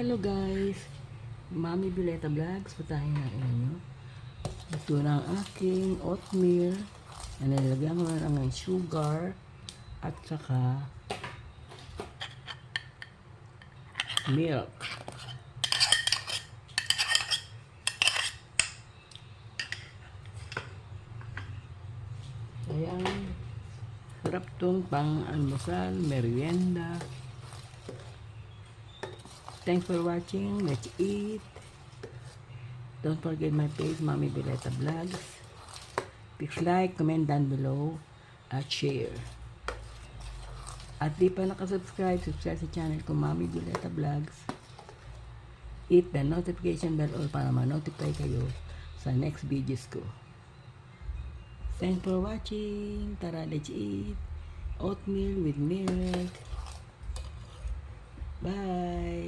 Hello guys, Mami Violeta Vlogs, patahin na inyo. Ito na ang aking oatmeal na nilagyan ko na ng sugar at saka milk. Ayan, sarap tong pang almusal, merienda. Thanks for watching. Let's eat. Don't forget my page, Mami Violeta Vlogs. Please like, comment down below, at share. At di pa nakasubscribe, subscribe sa channel ko, Mami Violeta Vlogs. Hit the notification bell all para ma-notify kayo sa next videos ko. Thanks for watching. Tara, let's eat. Oatmeal with milk. Bye.